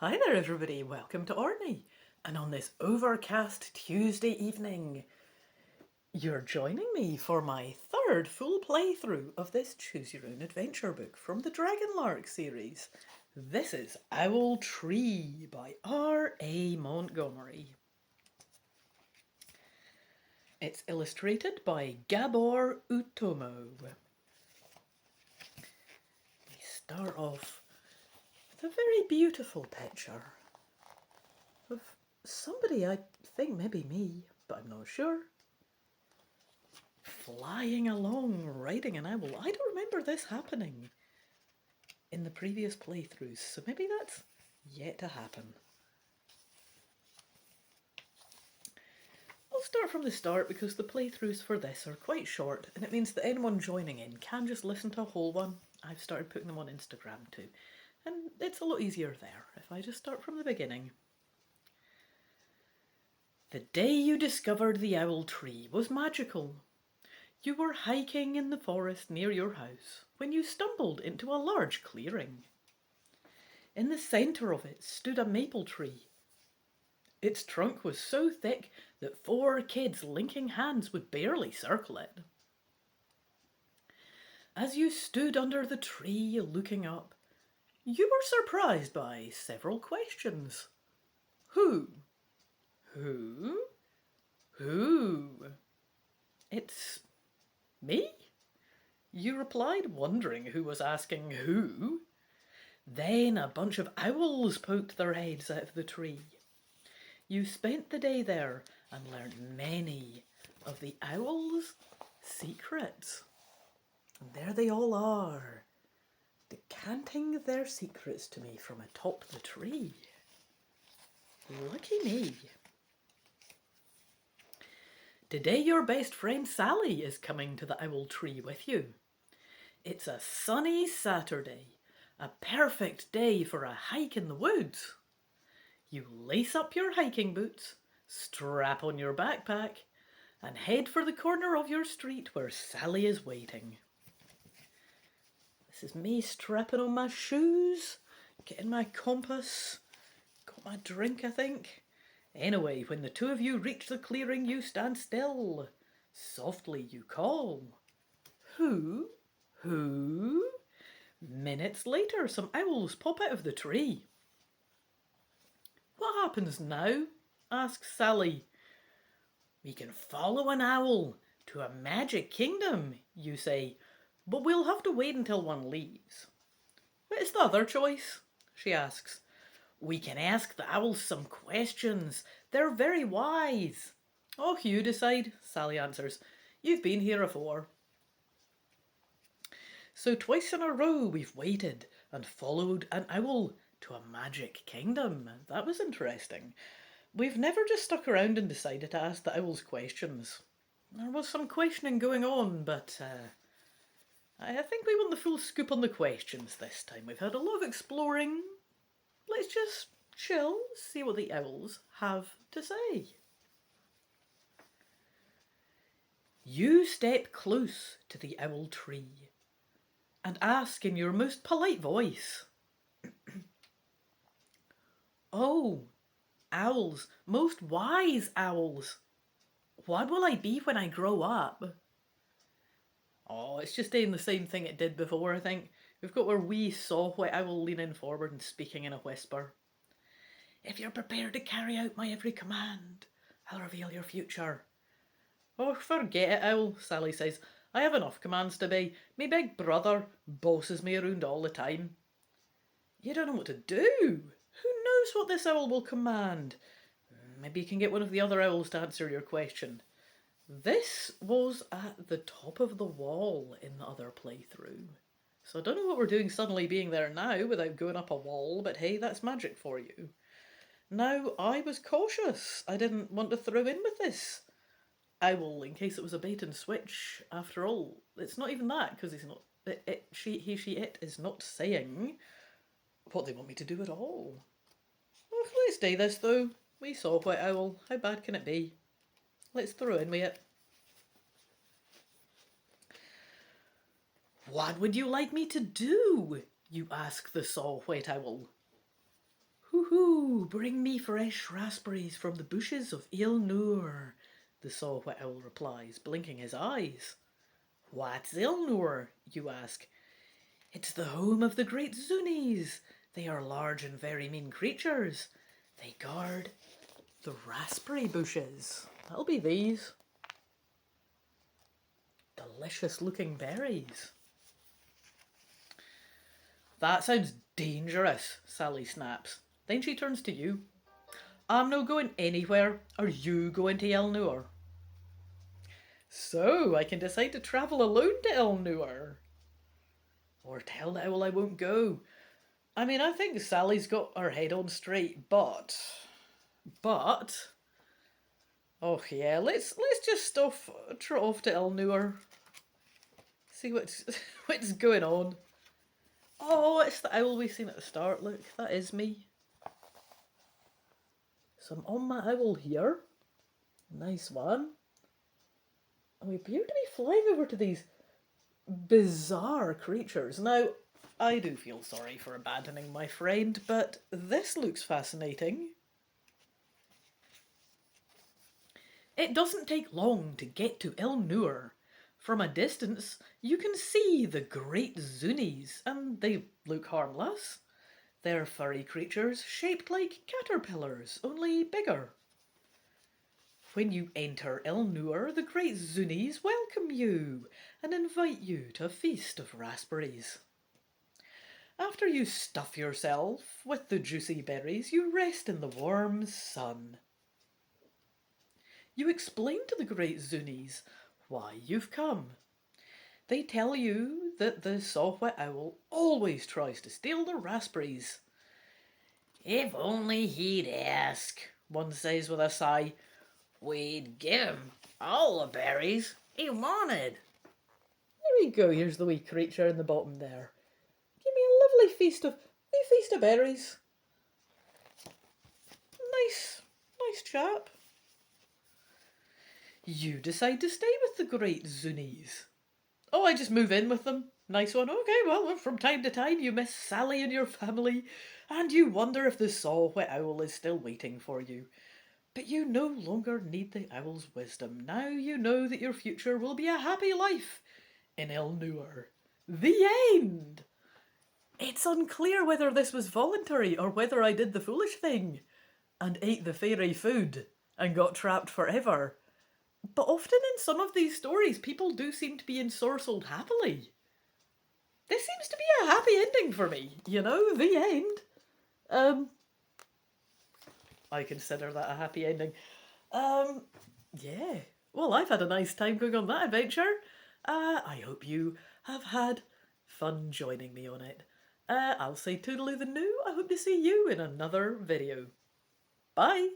Hi there everybody, welcome to Orkney. And on this overcast Tuesday evening, you're joining me for my third full playthrough of this Choose Your Own Adventure book from the Dragonlark series. This is Owl Tree by R.A. Montgomery. It's illustrated by Gabor Utomo. We start off with a very beautiful picture of somebody, I think maybe me, but I'm not sure, flying along riding an owl. I don't remember this happening in the previous playthroughs, so maybe that's yet to happen. I'll start from the start because the playthroughs for this are quite short, and it means that anyone joining in can just listen to a whole one. I've started putting them on Instagram too, and it's a lot easier there if I just start from the beginning. The day you discovered the owl tree was magical. You were hiking in the forest near your house when you stumbled into a large clearing. In the centre of it stood a maple tree. Its trunk was so thick that 4 kids linking hands would barely circle it. As you stood under the tree looking up, you were surprised by several questions. Who? Who? Who? It's me? You replied, wondering who was asking who. Then a bunch of owls poked their heads out of the tree. You spent the day there and learned many of the owls' secrets. And there they all are, decanting their secrets to me from atop the tree. Lucky me. Today your best friend Sally is coming to the owl tree with you. It's a sunny Saturday, a perfect day for a hike in the woods. You lace up your hiking boots, strap on your backpack, and head for the corner of your street where Sally is waiting. This is me strapping on my shoes, getting my compass, got my drink I think. Anyway, when the two of you reach the clearing, you stand still. Softly you call. Who? Who? Minutes later, some owls pop out of the tree. What happens now? Asks Sally. We can follow an owl to a magic kingdom, you say, but we'll have to wait until one leaves. What's the other choice? She asks. We can ask the owls some questions. They're very wise. Oh, you decide, Sally answers. You've been here afore. So twice in a row we've waited and followed an owl to a magic kingdom. That was interesting. We've never just stuck around and decided to ask the owls questions. There was some questioning going on, but I think we want the full scoop on the questions this time. We've had a lot of exploring. Let's just chill, see what the owls have to say. You step close to the owl tree and ask in your most polite voice. Oh, owls, most wise owls. What will I be when I grow up? Oh, it's just doing the same thing it did before, I think. We've got our wee saw-whet owl leaning forward and speaking in a whisper. If you're prepared to carry out my every command, I'll reveal your future. Oh, forget it, owl, Sally says. I have enough commands to obey. Me big brother bosses me around all the time. You don't know what to do. Who knows what this owl will command? Maybe you can get one of the other owls to answer your question. This was at the top of the wall in the other playthrough. So I don't know what we're doing suddenly being there now without going up a wall, but hey, that's magic for you. Now, I was cautious. I didn't want to throw in with this owl in case it was a bait and switch. After all, it's not even that, because he's not, it is not saying what they want me to do at all. Well, let's do this though. We saw White Owl. How bad can it be? Let's throw in with it. What would you like me to do? You ask the saw-whet owl. Woohoo! Bring me fresh raspberries from the bushes of Ilnur, the saw-whet owl replies, blinking his eyes. What's Ilnur? You ask. It's the home of the great Zunies. They are large and very mean creatures. They guard the raspberry bushes. That'll be these. Delicious looking berries. That sounds dangerous, Sally snaps. Then she turns to you. I'm no going anywhere. Are you going to Elnur? So I can decide to travel alone to Elnur. Or tell the owl I won't go. I mean, I think Sally's got her head on straight, but... Oh yeah, let's just trot off to Elnur. See what's what's going on. Oh, it's the owl we've seen at the start. Look, that is me. So I'm on my owl here. Nice one. And we appear to be flying over to these bizarre creatures. Now, I do feel sorry for abandoning my friend, but this looks fascinating. It doesn't take long to get to Elnur. From a distance, you can see the great Zunies, and they look harmless. They're furry creatures shaped like caterpillars, only bigger. When you enter Elnur, the great Zunies welcome you and invite you to a feast of raspberries. After you stuff yourself with the juicy berries, you rest in the warm sun. You explain to the great Zunies why you've come. They tell you that the saw-whet owl always tries to steal the raspberries. If only he'd ask, one says with a sigh. We'd give him all the berries he wanted. There we go, here's the wee creature in the bottom there. Give me a lovely feast of berries. Nice chap. You decide to stay with the great Zunies. Oh, I just move in with them. Nice one. Okay, well, from time to time you miss Sally and your family, and you wonder if the saw-whet owl is still waiting for you. But you no longer need the owl's wisdom. Now you know that your future will be a happy life in Elnur. The end! It's unclear whether this was voluntary or whether I did the foolish thing and ate the fairy food and got trapped forever. But often in some of these stories, people do seem to be ensorcelled happily. This seems to be a happy ending for me, you know, the end. I consider that a happy ending. Yeah. Well, I've had a nice time going on that adventure. I hope you have had fun joining me on it. I'll say toodaloo the new. I hope to see you in another video. Bye!